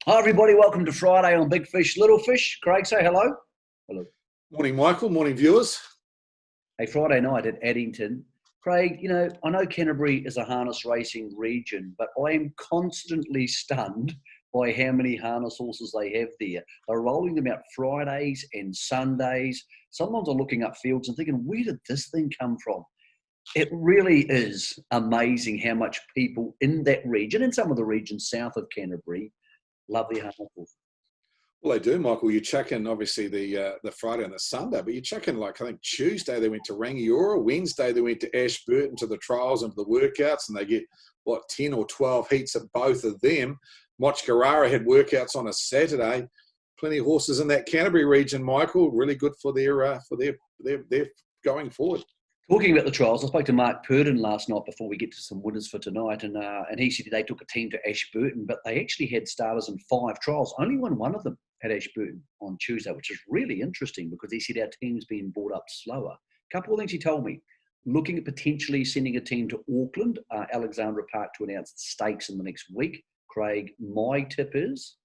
Hi, everybody. Welcome to Friday on Big Fish, Little Fish. Craig, say hello. Hello. Morning, Michael. Morning, viewers. Hey, Friday night at Addington. Craig, I know Canterbury is a harness racing region, but I am constantly stunned by how many harness horses they have there. They're rolling them out Fridays and Sundays. Sometimes I'm looking up fields and thinking, where did this thing come from? It really is amazing how much people in that region, and some of the regions south of Canterbury, love their harness horses. Well, they do, Michael. You check in, obviously, the Friday and the Sunday, but you check in, like, I think Tuesday they went to Rangiora, Wednesday they went to Ashburton to the trials and the workouts, and they get, 10 or 12 heats at both of them. Mochgarara had workouts on a Saturday. Plenty of horses in that Canterbury region, Michael. Really good for their going forward. Talking about the trials, I spoke to Mark Purdon last night before we get to some winners for tonight, and he said they took a team to Ashburton, but they actually had starters in 5 trials. Only won one of them at Ashburton on Tuesday, which is really interesting because he said our team's been brought up slower. A couple of things he told me. Looking at potentially sending a team to Auckland, Alexandra Park, to announce the stakes in the next week. Craig, my tip is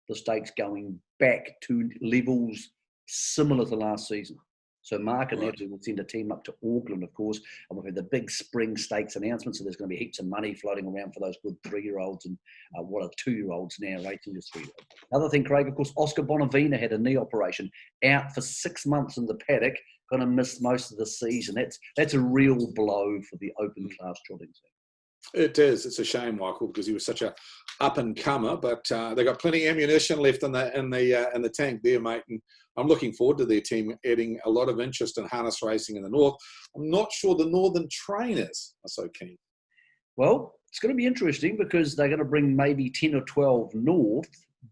the stakes going back to levels similar to last season. So Mark and Natalie will send a team up to Auckland, of course, and we've had the big spring stakes announcement, so there's going to be heaps of money floating around for those good 3-year-olds and 2-year-olds now racing this 3-year-old. Another thing, Craig, of course, Oscar Bonavina had a knee operation, out for 6 months in the paddock, going to miss most of the season. That's a real blow for the open class trotting team. It is. It's a shame, Michael, because he was such a up and comer. But they got plenty of ammunition left in the tank there, mate. And I'm looking forward to their team adding a lot of interest in harness racing in the north. I'm not sure the northern trainers are so keen. Well, it's going to be interesting because they're going to bring maybe 10 or 12 north.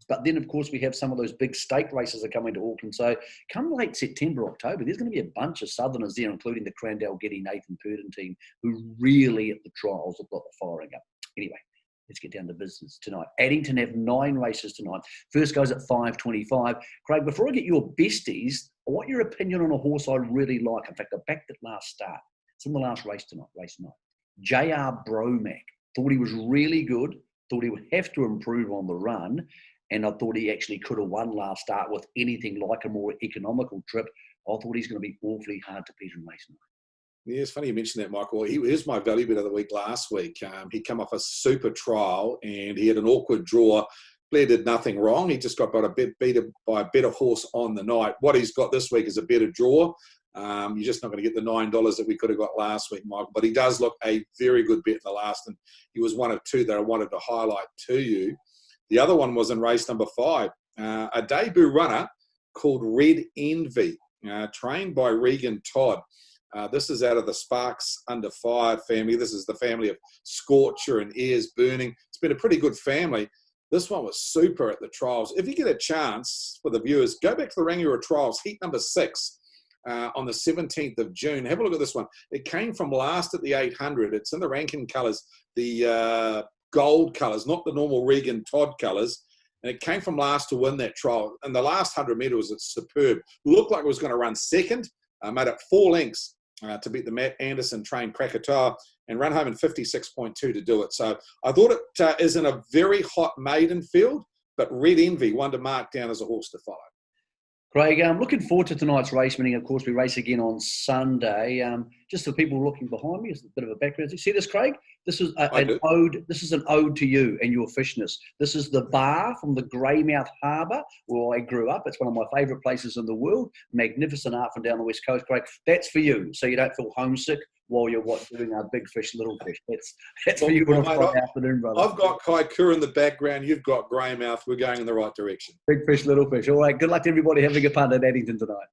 But then, of course, we have some of those big stake races that are coming to Auckland. So come late September, October, there's going to be a bunch of Southerners there, including the Crandell Getty Nathan Purdon team, who really at the trials have got the firing up. Anyway, let's get down to business tonight. Addington have 9 races tonight. First goes at 5:25. Craig, before I get your besties, I want your opinion on a horse I really like. In fact, I backed it last start. It's in the last race tonight, race 9. J.R. Bromack. Thought he was really good. Thought he would have to improve on the run. And I thought he actually could have won last start with anything like a more economical trip. I thought he's going to be awfully hard to beat in race 9. Yeah, it's funny you mentioned that, Michael. He was my value bit of the week last week. He come off a super trial and he had an awkward draw. Blair did nothing wrong. He just got a bit beat by a better horse on the night. What he's got this week is a better draw. You're just not going to get the $9 that we could have got last week, Michael. But he does look a very good bet in the last, and he was one of 2 that I wanted to highlight to you. The other one was in race number 5, a debut runner called Red Envy, trained by Regan Todd. This is out of the Sparks under 5 family. This is the family of Scorcher and Ayers Burning. It's been a pretty good family. This one was super at the trials. If you get a chance for the viewers, go back to the Rangiora trials, heat number 6 on the 17th of June. Have a look at this one. It came from last at the 800. It's in the Rankin colours, the gold colours, not the normal Regan Todd colours. And it came from last to win that trial. And the last 100 metres was superb. Looked like it was going to run second. Made it 4 lengths to beat the Matt Anderson trained Krakatoa and run home in 56.2 to do it. So I thought it is in a very hot maiden field, but Red Envy, one to mark down as a horse to follow. Craig, I'm looking forward to tonight's race, meaning, of course, we race again on Sunday. Just for people looking behind me, it's a bit of a background. You see this, Craig? This is an ode. This is an ode to you and your fishness. This is the bar from the Greymouth Harbour where I grew up. It's one of my favourite places in the world. Magnificent art from down the west coast, Craig. That's for you, so you don't feel homesick while you're doing our Big Fish, Little Fish. That's for you on a Friday afternoon, brother. I've got Kaikoura in the background. You've got Greymouth. We're going in the right direction. Big Fish, Little Fish. All right. Good luck to everybody having a punt at Addington tonight.